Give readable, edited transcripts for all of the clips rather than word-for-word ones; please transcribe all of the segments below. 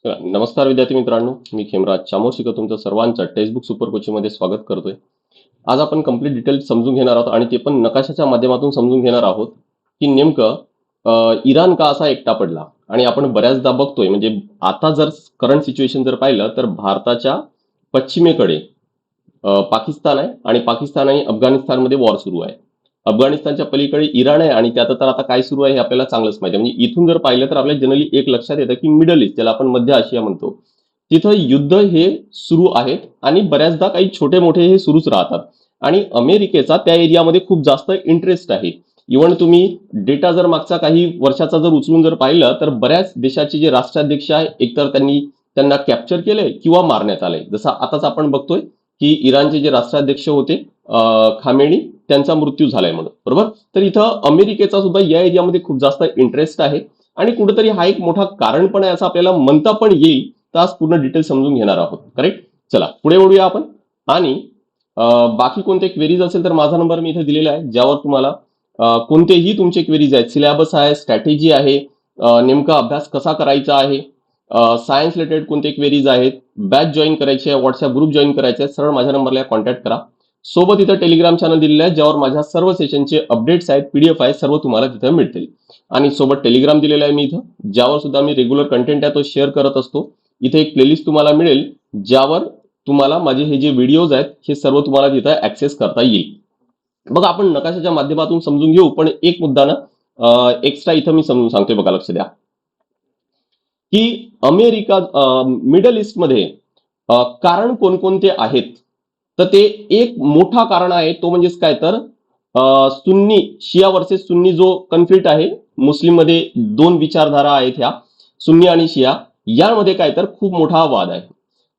नमस्कार विद्यार्थी मित्रांनो, मी खेमराज चामोर शिकत तुमचं सर्वांचं टेक्स्टबुक सुपर कोचिंग मध्ये स्वागत करतोय. आज आपण कंप्लीट डिटेल समजून घेणार आहोत आणि ते पण नकाशाच्या माध्यमातून समजून घेणार आहोत की नेमकं इराण का असा एकटा पडला. आणि आपण बऱ्याचदा बघतोय, म्हणजे आता जर करंट सिच्युएशन जर पाहिलं तर भारताच्या पश्चिमेकडे पाकिस्तान आहे आणि पाकिस्तान आणि अफगाणिस्तानमध्ये वॉर सुरू आहे. अफगाणिस्तानच्या पलीकडे इराण आहे आणि त्यात तर आता काय सुरू आहे हे आपल्याला चांगलंच माहिती आहे. म्हणजे इथून जर पाहिलं तर आपल्याला जनरली एक लक्षात येतं की मिडल ईस्ट, ज्याला आपण मध्य आशिया म्हणतो, तिथं युद्ध हे सुरू आहेत आणि बऱ्याचदा काही छोटे मोठे हे सुरूच राहतात. आणि अमेरिकेचा त्या एरियामध्ये खूप जास्त इंटरेस्ट आहे. इव्हन तुम्ही डेटा जर मागचा काही वर्षाचा जर उचलून जर पाहिलं तर बऱ्याच देशाचे जे राष्ट्राध्यक्ष आहे एकतर त्यांना कॅप्चर केले किंवा मारण्यात आले. जसं आताच आपण बघतोय की इराणचे जे राष्ट्राध्यक्ष होते खामेनी, त्यांचा मृत्यू झालाय म्हणून, बरोबर. तर इथं अमेरिकेचा सुद्धा या एरियामध्ये खूप जास्त इंटरेस्ट आहे आणि कुठेतरी हा एक मोठा कारण पण आहे असं आपल्याला म्हणता पण येईल. तर आज पूर्ण डिटेल समजून घेणार आहोत. करेक्ट. चला पुढे वळूया आपण. आणि बाकी कोणते क्वेरीज असेल तर माझा नंबर मी इथे दिलेला आहे, ज्यावर तुम्हाला कोणतेही तुमचे क्वेरीज आहेत, सिलेबस आहे, स्ट्रॅटेजी आहे, नेमका अभ्यास कसा करायचा आहे, सायन्स रिलेटेड कोणते क्वेरीज आहेत, बॅच जॉईन करायची आहे, व्हॉट्सअप ग्रुप जॉईन करायचे आहे, सरळ माझ्या नंबरला कॉन्टॅक्ट करा. सोबत इथं टेलिग्राम चॅनल दिलेलं आहे, ज्यावर माझ्या सर्व सेशनचे अपडेट्स आहेत, पीडीएफ आहेत, सर्व तुम्हाला तिथं मिळतील. आणि सोबत टेलिग्राम दिलेला आहे मी इथं, ज्यावर सुद्धा मी रेग्युलर कंटेंट आहे तो शेअर करत असतो. इथे एक प्लेलिस्ट तुम्हाला मिळेल, ज्यावर तुम्हाला माझे हे जे व्हिडिओज आहेत हे सर्व तुम्हाला तिथं ऍक्सेस करता येईल. बघा, आपण नकाशाच्या माध्यमातून समजून घेऊ, पण एक मुद्दा ना एक्स्ट्रा इथं मी समजून सांगतोय. बघा, लक्ष द्या की अमेरिका मिडल ईस्ट मध्ये कारण कोणकोणते आहेत. तर ते एक मोठा कारण आहे, तो म्हणजेच काय तर सुन्नी शिया वर्सेस सुन्नी जो कन्फ्लिक्ट आहे. मुस्लिम मध्ये दोन विचारधारा आहेत, ह्या सुन्नी आणि शिया, यामध्ये काय तर खूप मोठा वाद आहे.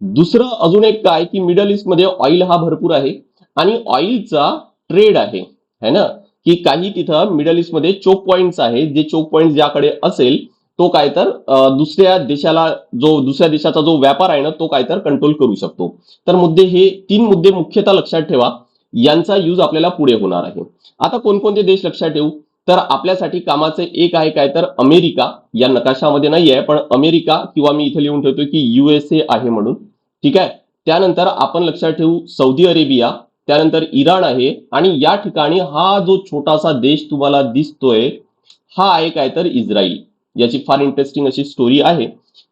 दुसरं अजून एक काय की मिडल ईस्ट मध्ये ऑइल हा भरपूर आहे आणि ऑइलचा ट्रेड आहे, है ना. की काही तिथं मिडल ईस्ट मध्ये चोक पॉइंट्स आहेत, जे चोक पॉइंट ज्याकडे असेल तो काय तर दुसऱ्या देशाचा जो व्यापार आहे ना, तो काय तर कंट्रोल करू शकतो. तर हे 3 मुद्दे मुख्यतः लक्षात ठेवा, यांचा यूज आपल्याला पुढे होणार आहे. आता कोणकोणते देश लक्षात ठेवू, तर आपल्यासाठी कामाचे एक आहे काय तर अमेरिका. या नकाशामध्ये नाही आहे, पण अमेरिका, किंवा मी इथे लिहून ठेवतो की युएसए आहे म्हणून, ठीक आहे. त्यानंतर आपण लक्षात ठेवू सौदी अरेबिया, त्यानंतर इराण आहे, आणि या ठिकाणी हा जो छोटासा देश तुम्हाला दिसतोय हा आहे काय तर इस्राईल. याची फार इंटरेस्टिंग अशी स्टोरी आहे.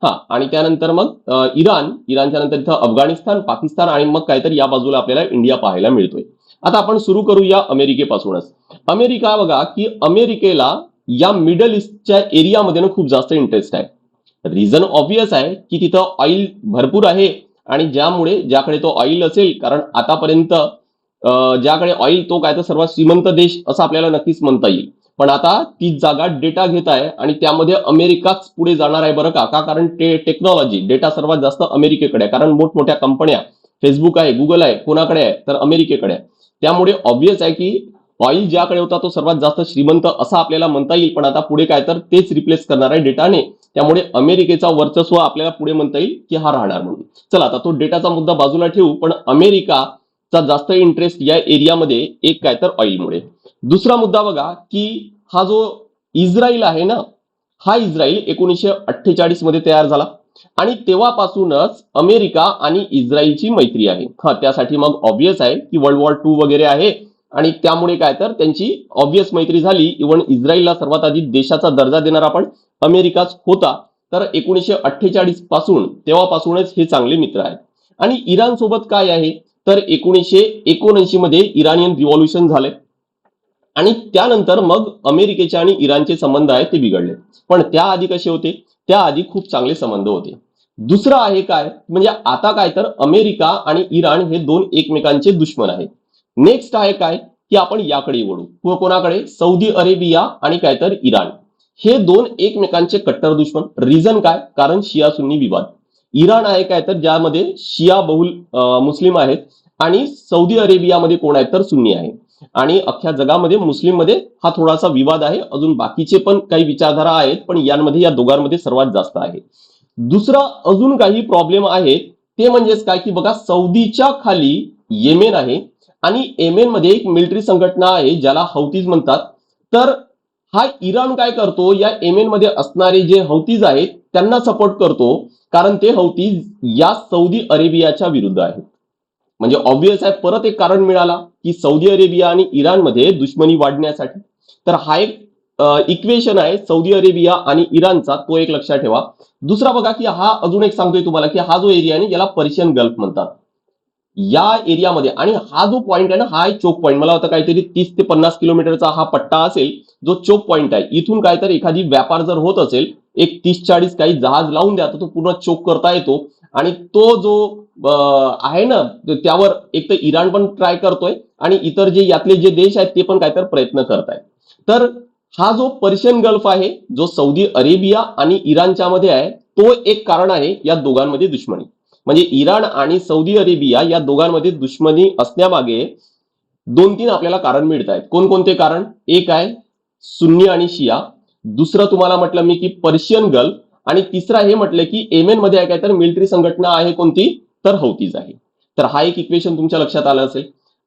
आणि त्यानंतर मग इराणच्या नंतर इथं अफगाणिस्तान, पाकिस्तान, आणि मग काहीतरी या बाजूला आपल्याला इंडिया पाहायला मिळतोय. आता आपण सुरू करूया अमेरिकेपासूनच. अमेरिका, बघा की अमेरिकेला या मिडल ईस्टच्या एरियामध्ये खूप जास्त इंटरेस्ट आहे. रिझन ऑब्वियस आहे की तिथं ऑइल भरपूर आहे, आणि ज्याकडे तो ऑइल असेल, कारण आतापर्यंत ज्याकडे ऑइल तो काय तर सर्वात श्रीमंत देश असं आपल्याला नक्कीच म्हणता येईल. पण आता ती जागा डेटा घेत आहे आणि त्यामध्ये अमेरिकाच पुढे जाणार आहे, बरं का. कारण टेक्नॉलॉजी डेटा सर्वात जास्त अमेरिकेकडे आहे, कारण मोठमोठ्या कंपन्या, फेसबुक आहे, गुगल आहे, कोणाकडे आहे तर अमेरिकेकडे आहे. त्यामुळे ऑब्वियस आहे की ऑइल ज्याकडे होता तो सर्वात जास्त श्रीमंत असं आपल्याला म्हणता येईल. पण आता पुढे काय तर तेच रिप्लेस करणार आहे डेटाने, त्यामुळे अमेरिकेचा वर्चस्व आपल्याला पुढे म्हणता येईल की हा राहणार म्हणून. चला, आता तो डेटाचा मुद्दा बाजूला ठेवू, पण अमेरिकाचा जास्त इंटरेस्ट या एरियामध्ये एक काय तर ऑइलमुळे. दुसरा मुद्दा बघा की हा जो इस्रायल आहे ना, हा इस्रायल 1948 मध्ये तयार झाला आणि तेव्हापासूनच अमेरिका आणि इस्रायलची मैत्री आहे. त्यासाठी मग ऑब्वियस आहे की वर्ल्ड वॉर 2 वगैरे आहे, आणि त्यामुळे काय तर त्यांची ऑब्वियस मैत्री झाली. इव्हन इस्रायलला सर्वात आधी देशाचा दर्जा देणारा पण अमेरिकाच होता. तर 1948 पासून, तेव्हापासूनच हे चांगले मित्र आहेत. आणि इराण सोबत काय आहे तर 1979 मध्ये इराणियन रिव्हॉल्युशन झाले, आणि त्यानंतर मग अमेरिकेचे आणि इराणचे संबंध आहेत ते बिघडले. पण त्याआधी कसे होते, त्याआधी खूप चांगले संबंध होते. दुसरं आहे काय, म्हणजे आता काय तर अमेरिका आणि इराण हे दोन एकमेकांचे दुश्मन आहेत. नेक्स्ट आहे काय की आपण याकडे वळू, कोणाकडे, सौदी अरेबिया आणि काय तर इराण, हे दोन एकमेकांचे कट्टर दुश्मन. रिझन काय, कारण शिया सुन्नी विवाद. इराण आहे काय तर ज्यामध्ये शिया बहुल मुस्लिम आहेत, आणि सौदी अरेबियामध्ये कोण आहेत तर सुन्नी आहे. आणि अख्ख्या जगामध्ये मुस्लिम मध्ये हा थोडासा विवाद आहे. अजून बाकीचे पण काही विचारधारा आहेत, पण यांमध्ये या दोघांमध्ये सर्वात जास्त आहे. दुसरा अजून काही प्रॉब्लेम आहेत, ते म्हणजेच काय की बघा, सौदीच्या खाली येमेन आहे, आणि येमेन मध्ये एक मिलिटरी संघटना आहे ज्याला हौतीज म्हणतात. तर हा इराण काय करतो, या येमेन मध्ये असणारे जे हौतीज आहेत त्यांना सपोर्ट करतो, कारण ते हौती या सौदी अरेबियाच्या विरुद्ध आहेत. म्हणजे ऑब्वियस आहे, परत एक कारण मिळाला की सौदी अरेबिया आणि इराणमध्ये दुश्मनी वाढण्यासाठी. तर हा एक इक्वेशन आहे सौदी अरेबिया आणि इराणचा, तो एक लक्षात ठेवा. दुसरा बघा की हा अजून एक सांगतोय तुम्हाला की हा जो एरिया आहे याला पर्शियन गल्फ म्हणतात. या एरियामध्ये, आणि हा जो पॉइंट आहे ना, हा एक चोक पॉइंट, मला वाटतं काहीतरी 30 ते 50 किलोमीटरचा हा पट्टा असेल जो चोक पॉइंट आहे. इथून काहीतरी एखादी व्यापार जर होत असेल, एक 30-40 काही जहाज लावून द्या तर तो पूर्ण चोक करता येतो. आणि तो जो आहे ना, त्यावर एक तर इराण पण ट्राय करतोय आणि इतर जे यातले जे देश आहेत ते पण काहीतरी प्रयत्न करतायत. तर हा जो पर्शियन गल्फ आहे, जो सौदी अरेबिया आणि इराणच्या मध्ये आहे, तो एक कारण आहे या दोघांमध्ये दुश्मनी. म्हणजे इराण आणि सौदी अरेबिया या दोघांमध्ये दुश्मनी असण्यामागे 2-3 आपल्याला कारण मिळत आहेत. कोणकोणते कारण? एक आहे सुन्नी आणि शिया, दुसरं तुम्हाला म्हटलं मी की पर्शियन गल्फ, आणि तिसरा हे म्हटलं की येमेन मध्ये आहे काय तर मिलिटरी संघटना आहे कोणती, तर हौतीज आहे. तर हा एक इक्वेशन तुमच्या लक्षात आलं असेल.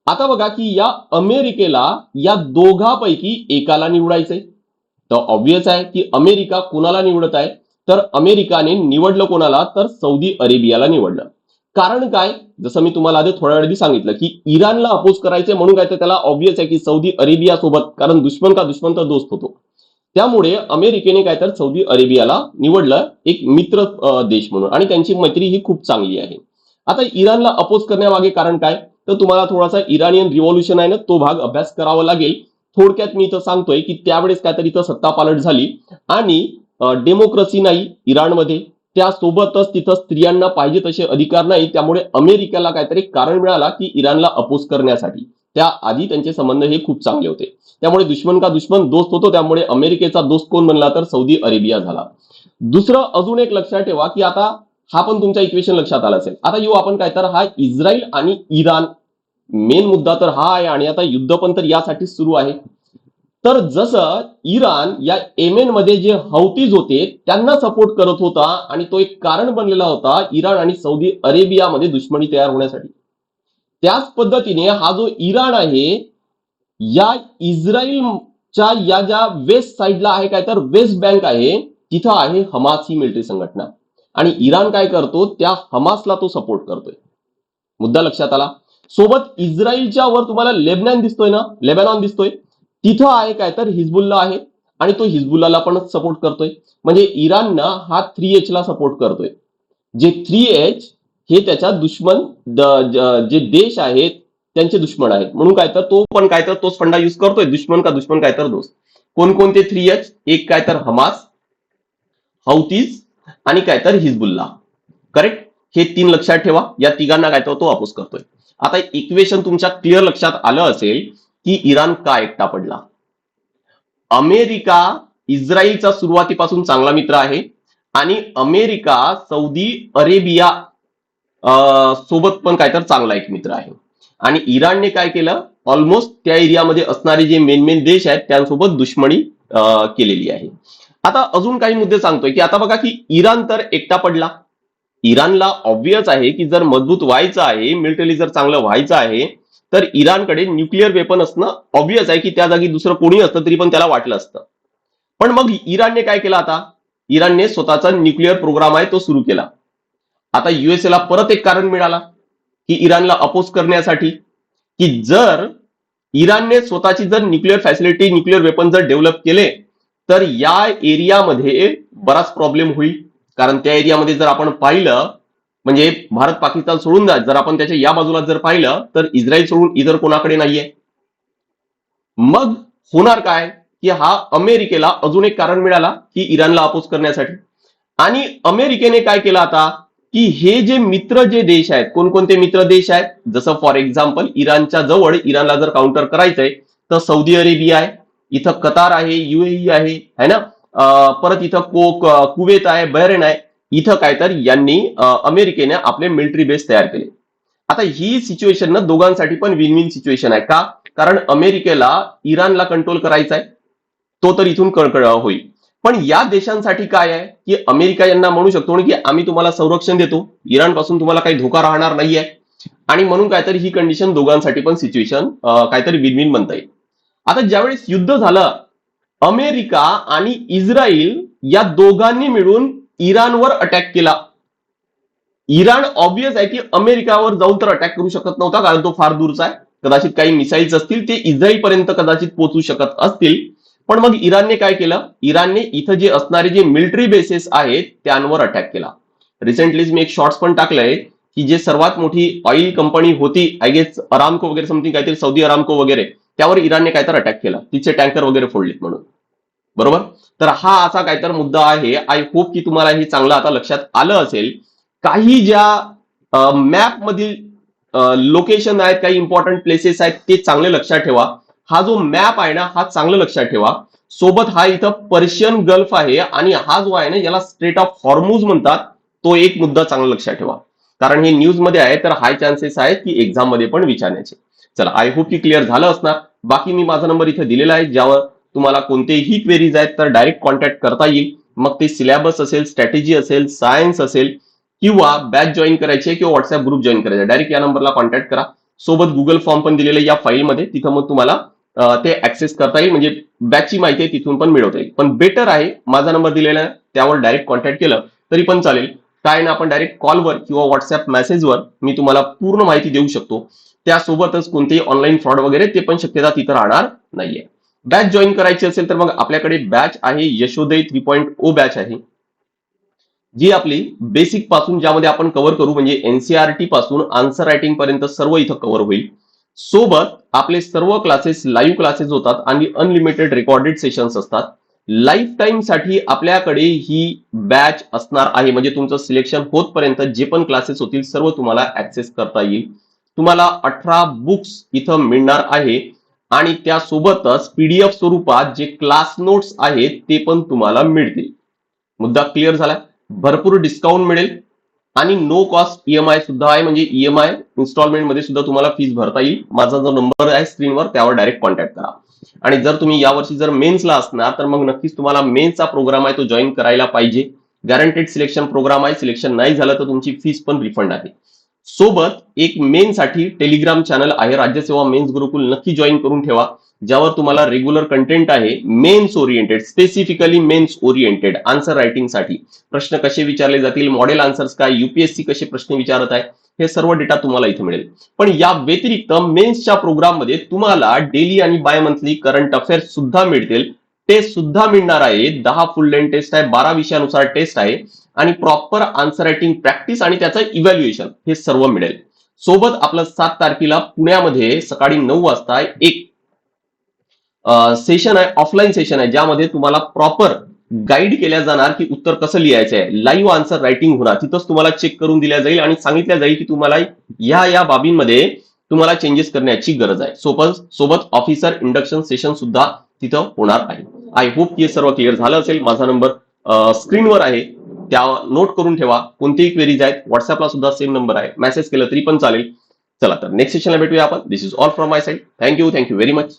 आता बघा की या अमेरिकेला या दोघांपैकी एकाला निवडायचंय. तर ऑब्वियस आहे की अमेरिका कोणाला निवडत आहे, तर अमेरिकाने निवडलं कोणाला, तर सौदी अरेबियाला निवडलं. कारण काय? जसं मी तुम्हाला आधी थोड्या वेळ सांगितलं की इराणला अपोज करायचे, म्हणून काय तर त्याला ऑब्वियस आहे की सौदी अरेबिया सोबत, कारण दुश्मन का दुश्मन तर दोस्त होतो. त्यामुळे अमेरिकेने काय तर सौदी अरेबियाला निवडलं एक मित्र देश म्हणून, आणि त्यांची मैत्री ही खूप चांगली आहे. आता इराणला अपोज करण्यामागे कारण काय, तर तुम्हाला थोडासा इराणियन रिव्हॉल्युशन आहे ना, तो भाग अभ्यास करावा लागेल. थोडक्यात मी इथं सांगतोय की त्यावेळेस काहीतरी इथं सत्ता पालट झाली आणि डेमोक्रेसी नाही इराणमध्ये, त्यासोबतच तिथं स्त्रियांना पाहिजे तसे अधिकार नाही. त्यामुळे अमेरिकेला काहीतरी कारण मिळाला की इराणला अपोज करण्यासाठी. त्याआधी त्यांचे संबंध हे खूप चांगले होते. त्यामुळे दुश्मन का दुश्मन दोस्त होतो. त्यामुळे अमेरिकेचा दोस्त कोण बनला, तर सौदी अरेबिया झाला. दुसरं अजून एक लक्षात ठेवा की आता हा पण तुमच्या इक्वेशन लक्षात आला असेल. आता येऊ आपण काय तर हा इस्रायल आणि इराण, मेन मुद्दा तर हा आहे, आणि आता युद्ध पण तर यासाठी सुरू आहे. तर जसं इराण या येमेन मध्ये जे हौतीज होते त्यांना सपोर्ट करत होता, आणि तो एक कारण बनलेला होता इराण आणि सौदी अरेबियामध्ये दुश्मनी तयार होण्यासाठी, त्याच पद्धतीने हा जो इराण आहे या इस्रायलच्या या ज्या वेस्ट साईडला आहे काय तर वेस्ट बँक आहे, तिथं आहे हमास ही मिलिटरी संघटना, आणि इराण काय करतो, त्या हमासला तो सपोर्ट करतोय. मुद्दा लक्षात आला. सोबत इस्रायलच्या वर तुम्हाला लेबनॉन दिसतोय ना, लेबनॉन दिसतोय, तिथं आहे काय तर हिजबुल्ला आहे, आणि तो हिजबुल्लाला पण सपोर्ट करतोय. म्हणजे इराणनं हा 3H ला सपोर्ट करतोय. जे 3H हे त्याच्या दुश्मन जे देश आहेत त्यांचे दुश्मन आहेत, म्हणून काय तर तो पण काय तर तोच फंडा युज करतोय, दुश्मन का दुश्मन काय तर दोस्त. कोणकोणते 3H? एक काय तर हमास, हौतीज आणि काय तर हिजबुल्ला. करेक्ट? हे 3 लक्षात ठेवा. या तिघांना काय तर तो अपोज करतोय. आता इक्वेशन तुमच्या क्लिअर लक्षात आलं असेल की इराण का एकटा पडला. अमेरिका इस्रायलचा सुरुवातीपासून चांगला मित्र आहे, आणि अमेरिका सौदी अरेबिया सोबत पण काय तर चांगला एक मित्र आहे. आणि इराणने काय केलं, ऑलमोस्ट त्या एरियामध्ये असणारे जे मेन देश आहेत त्यांसोबत दुश्मनी केलेली आहे. आता अजून काही मुद्दे सांगतोय की आता बघा की इराण तर एकटा पडला. इराणला ऑब्वियस आहे की जर मजबूत व्हायचं आहे, मिलिटरी जर चांगलं व्हायचं आहे, तर इराणकडे न्यूक्लिअर वेपन असणं ऑब्वियस आहे की त्या जागी दुसरं कोणी असतं तरी पण त्याला वाटलं असतं. पण मग इराणने काय केलं, आता इराणने स्वतःचा न्यूक्लिअर प्रोग्राम आहे तो सुरू केला. आता युएसए ला परत एक कारण मिळाला की इराणला अपोज करण्यासाठी, की जर इराणने स्वतःची जर न्यूक्लिअर फॅसिलिटी, न्यूक्लिअर वेपन जर डेव्हलप केले, तर या एरियामध्ये बराच प्रॉब्लेम होईल. कारण त्या एरियामध्ये जर आपण पाहिलं, म्हणजे भारत पाकिस्तान सोडून द्या, जर आपण त्याच्या या बाजूला जर पाहिलं तर इस्रायल सोडून इतर कोणाकडे नाहीये. मग होणार काय की हा अमेरिकेला अजून एक कारण मिळाला की इराणला अपोज करण्यासाठी. आणि अमेरिकेने काय केलं आता की हे जे मित्र जे देश आहेत, कोणकोणते मित्र देश आहेत, जसं फॉर एक्झाम्पल इराणच्या जवळ इराणला जर काउंटर करायचंय तर सौदी अरेबिया आहे, इथं कतार आहे, युएई आहे ना, परत इथं कुवेत आहे, बहरेन आहे. इथं काय तर यांनी अमेरिकेने आपले मिलिटरी बेस तयार केले. आता ही सिच्युएशन ना दोघांसाठी पण विन विन सिच्युएशन आहे. का? कारण अमेरिकेला इराणला कंट्रोल करायचा आहे, तो तर इथून होईल. पण या देशांसाठी काय आहे की अमेरिका यांना म्हणू शकतो की आम्ही तुम्हाला संरक्षण देतो, इराण पासून तुम्हाला काही धोका राहणार नाहीये, आणि म्हणून काहीतरी ही कंडिशन दोघांसाठी पण सिच्युएशन काहीतरी विन विन बनता येईल. आता ज्यावेळेस युद्ध झालं, अमेरिका आणि इस्रायल या दोघांनी मिळून इराणवर अटॅक केला. इराण ऑब्वियस आहे की अमेरिकावर जाऊन तर अटॅक करू शकत नव्हता, कारण तो फार दूरचा आहे. कदाचित काही मिसाईल्स असतील, ते इस्रायल पर्यंत कदाचित पोहोचू शकत असतील. पण मग इराणने काय केलं? इराणने इथं जे असणारे जे मिलिटरी बेसेस आहेत त्यांवर अटॅक केला. रिसेंटलीच मी एक शॉर्ट्स पण टाकलंय की जे सर्वात मोठी ऑइल कंपनी होती, आय गेस अरामको वगैरे समथिंग काहीतरी, सौदी अरामको वगैरे, त्यावर इराणने काहीतरी अटॅक केला, तिचे टँकर वगैरे फोडलेत म्हणून. बरोबर. तर हा असा काहीतरी मुद्दा आहे. आय होप की तुम्हाला हे चांगलं आता लक्षात आलं असेल. काही ज्या मॅप मधील लोकेशन आहेत, काही इम्पॉर्टंट प्लेसेस आहेत, ते चांगले लक्षात ठेवा. हा जो मॅप आहे ना, हा चांगलं लक्षात ठेवा. सोबत हा इथं पर्शियन गल्फ आहे, आणि हा जो आहे ना, याला स्ट्रेट ऑफ हॉर्मुझ म्हणतात. तो एक मुद्दा चांगला लक्षात ठेवा, कारण हे न्यूज मध्ये आहे, तर हाय चान्सेस आहेत की एक्झाम मध्ये पण विचारण्याचे. चला, आय होप की क्लिअर झालं असणार. बाकी मी माझा नंबर इथे दिलेला आहे, ज्यावर तुम्हाला कोणतेही क्वेरीज आहेत तर डायरेक्ट कॉन्टॅक्ट करता येईल. मग ते सिलेबस असेल, स्ट्रॅटेजी असेल, सायन्स असेल, किंवा बॅच जॉईन करायची किंवा व्हॉट्सअप ग्रुप जॉईन करायचा, डायरेक्ट या नंबरला कॉन्टॅक्ट करा. सोबत गुगल फॉर्म पण दिलेला या फाईलमध्ये, तिथं मग तुम्हाला ते ऍक्सेस करता येईल, म्हणजे बॅचची माहिती आहे तिथून पण मिळवता येईल. पण बेटर आहे माझा नंबर दिलेला आहे, त्यावर डायरेक्ट कॉन्टॅक्ट केलं तरी पण चालेल. काय ना, आपण डायरेक्ट कॉलवर किंवा व्हॉट्सअप मेसेजवर मी तुम्हाला पूर्ण माहिती देऊ शकतो. त्यासोबतच कोणतेही ऑनलाईन फ्रॉड वगैरे ते पण शक्यता तिथं राहणार नाहीये. बॅच जॉईन करायची असेल तर मग आपल्याकडे बॅच आहे, यशोदय 3.0 बॅच आहे, जी आपली बेसिक पासून ज्यामध्ये आपण कव्हर करू, म्हणजे एनसीआरटी पासून आन्सर रायटिंग पर्यंत सर्व इथं कव्हर होईल. सोबत आपले सर्व क्लासेस लाईव्ह क्लासेस होतात आणि अनलिमिटेड रेकॉर्डेड सेशन्स असतात. लाईफ टाईम साठी आपल्याकडे ही बॅच असणार आहे, म्हणजे तुमचं सिलेक्शन होतपर्यंत जे पण क्लासेस होतील सर्व तुम्हाला ऍक्सेस करता येईल. तुम्हाला 18 बुक्स इथं मिळणार आहे, आणि त्यासोबतच पीडीएफ स्वरूपात जे क्लास नोट्स आहेत ते पण तुम्हाला मिळतील. मुद्दा क्लिअर झाला. भरपूर डिस्काउंट मिळेल, आणि नो कॉस्ट ईएमआय सुद्धा आहे, म्हणजे ईएमआय इन्स्टॉलमेंट मध्ये सुद्धा तुम्हाला फीस भरता येईल. माझा जो नंबर आहे स्क्रीनवर, त्यावर डायरेक्ट कॉन्टॅक्ट करा. आणि जर तुम्ही यावर्षी जर मेन्सला असणार तर मग नक्कीच तुम्हाला मेन्सचा प्रोग्राम आहे तो जॉईन करायला पाहिजे. गॅरंटेड सिलेक्शन प्रोग्राम आहे, सिलेक्शन नाही झालं तर तुमची फीस पण रिफंड आहे. सोबत एक मेन साठी टेलिग्राम चॅनल आहे, राज्यसेवा मेन्स गुरुकुल, नक्की जॉईन करून ठेवा, ज्यावर तुम्हाला रेग्युलर कंटेंट आहे mains oriented, specifically mains oriented answer writing साठी. प्रश्न कसे विचारले जातील, मॉडेल आन्सर्स काय, युपीएससी कसे प्रश्न विचारत आहे, हे सर्व डेटा तुम्हाला इथे मिळेल. पण या व्यतिरिक्त मेन्सच्या प्रोग्राम मध्ये तुम्हाला डेली आणि बाय मंथली करंट अफेअर्स सुद्धा मिळतील. टेस्ट सुद्धा मिळणार आहे, 10 फुल लेंथ टेस्ट आहे, 12 विषयानुसार टेस्ट आहे, आणि प्रॉपर आन्सर रायटिंग प्रॅक्टिस आणि त्याचं इव्हॅल्युएशन हे सर्व मिळेल. सोबत आपलं 7 तारखेला पुण्यामध्ये सकाळी 9 वाजता एक सेशन आहे, ऑफलाईन सेशन आहे, ज्यामध्ये तुम्हाला प्रॉपर गाईड केल्या जाणार की उत्तर कसं लिहायचं आहे. लाईव्ह आन्सर रायटिंग होणार, तिथंच तुम्हाला चेक करून दिल्या जाईल आणि सांगितल्या जाईल की तुम्हाला या बाबींमध्ये तुम्हाला चेंजेस करण्याची गरज आहे. सोबत ऑफिसर इंडक्शन सेशन सुद्धा तिथं होणार आहे. आय होप हे सर्व क्लिअर झालं असेल. माझा नंबर स्क्रीनवर आहे, त्या नोट करून ठेवा. कोणतेही क्वेरीज आहेत, व्हॉट्सअपला सुद्धा सेम नंबर आहे, मेसेज केलं तरी पण चालेल. चला तर नेक्स्ट सेशनला भेटूया आपण. This is all from my side. Thank you very much.